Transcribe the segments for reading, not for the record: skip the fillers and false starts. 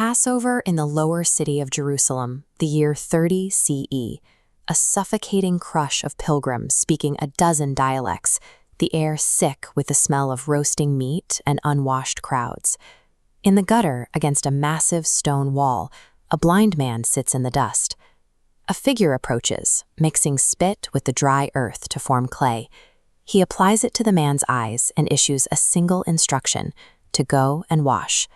Passover in the lower city of Jerusalem, the year 30 CE. A suffocating crush of pilgrims speaking a dozen dialects, the air sick with the smell of roasting meat and unwashed crowds. In the gutter, against a massive stone wall, a blind man sits in the dust. A figure approaches, mixing spit with the dry earth to form clay. He applies it to the man's eyes and issues a single instruction: to go and wash.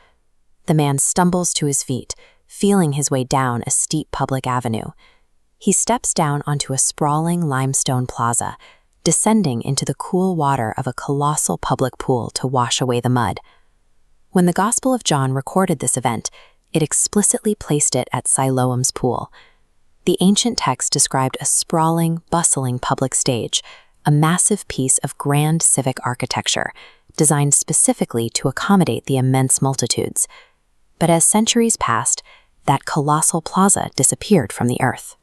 The man stumbles to his feet, feeling his way down a steep public avenue. He steps down onto a sprawling limestone plaza, descending into the cool water of a colossal public pool to wash away the mud. When the Gospel of John recorded this event, it explicitly placed it at Siloam's pool. The ancient text described a sprawling, bustling public stage, a massive piece of grand civic architecture, designed specifically to accommodate the immense multitudes. But as centuries passed, that colossal plaza disappeared from the earth.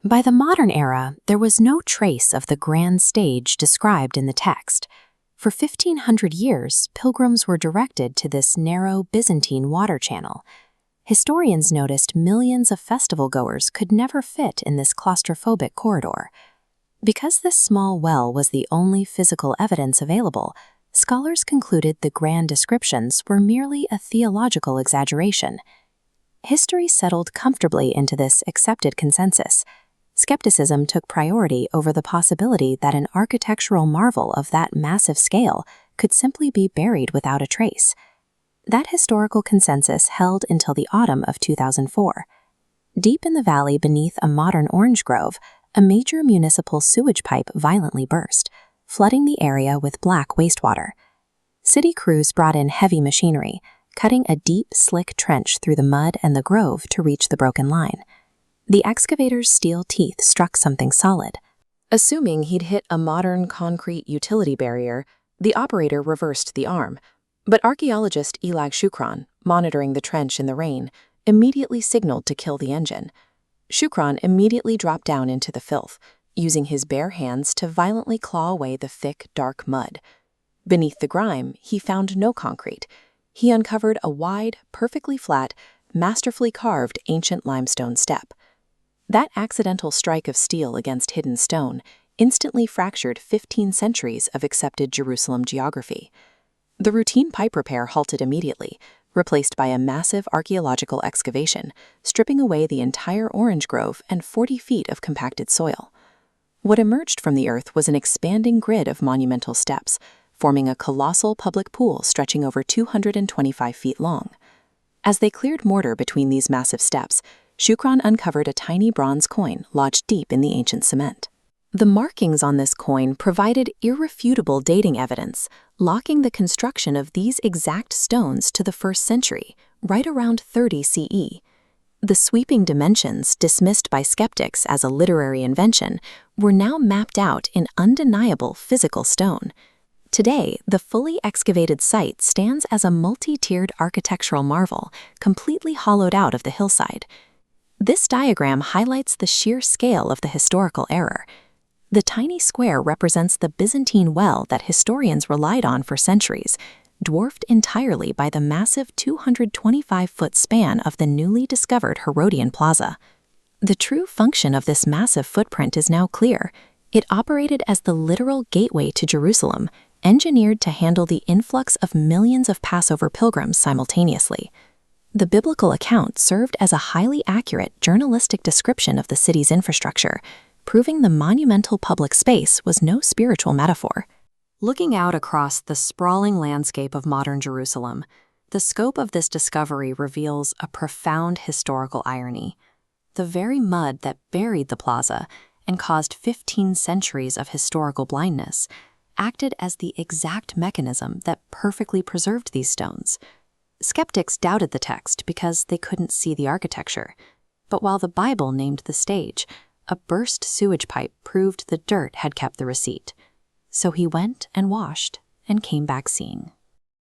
By the modern era, there was no trace of the grand stage described in the text. For 1,500 years, pilgrims were directed to this narrow Byzantine water channel. Historians noticed millions of festival-goers could never fit in this claustrophobic corridor. Because this small well was the only physical evidence available, scholars concluded the grand descriptions were merely a theological exaggeration. History settled comfortably into this accepted consensus. Skepticism took priority over the possibility that an architectural marvel of that massive scale could simply be buried without a trace. That historical consensus held until the autumn of 2004. Deep in the valley beneath a modern orange grove, a major municipal sewage pipe violently burst, flooding the area with black wastewater. City crews brought in heavy machinery, cutting a deep, slick trench through the mud and the grove to reach the broken line. The excavator's steel teeth struck something solid. Assuming he'd hit a modern concrete utility barrier, the operator reversed the arm. But archaeologist Elag Shukran, monitoring the trench in the rain, immediately signaled to kill the engine. Shukran immediately dropped down into the filth, using his bare hands to violently claw away the thick, dark mud. Beneath the grime, he found no concrete. He uncovered a wide, perfectly flat, masterfully carved ancient limestone step. That accidental strike of steel against hidden stone instantly fractured 15 centuries of accepted Jerusalem geography. The routine pipe repair halted immediately, replaced by a massive archaeological excavation, stripping away the entire orange grove and 40 feet of compacted soil. What emerged from the earth was an expanding grid of monumental steps, forming a colossal public pool stretching over 225 feet long. As they cleared mortar between these massive steps, Shukran uncovered a tiny bronze coin lodged deep in the ancient cement. The markings on this coin provided irrefutable dating evidence, locking the construction of these exact stones to the 1st century, right around 30 CE. The sweeping dimensions, dismissed by skeptics as a literary invention, were now mapped out in undeniable physical stone. Today, the fully excavated site stands as a multi-tiered architectural marvel, completely hollowed out of the hillside. This diagram highlights the sheer scale of the historical error. The tiny square represents the Byzantine well that historians relied on for centuries, dwarfed entirely by the massive 225-foot span of the newly discovered Herodian Plaza. The true function of this massive footprint is now clear. It operated as the literal gateway to Jerusalem, engineered to handle the influx of millions of Passover pilgrims simultaneously. The biblical account served as a highly accurate journalistic description of the city's infrastructure, proving the monumental public space was no spiritual metaphor. Looking out across the sprawling landscape of modern Jerusalem, the scope of this discovery reveals a profound historical irony. The very mud that buried the plaza and caused 15 centuries of historical blindness acted as the exact mechanism that perfectly preserved these stones. Skeptics doubted the text because they couldn't see the architecture. But while the Bible named the stage, a burst sewage pipe proved the dirt had kept the receipt. So he went and washed and came back seeing.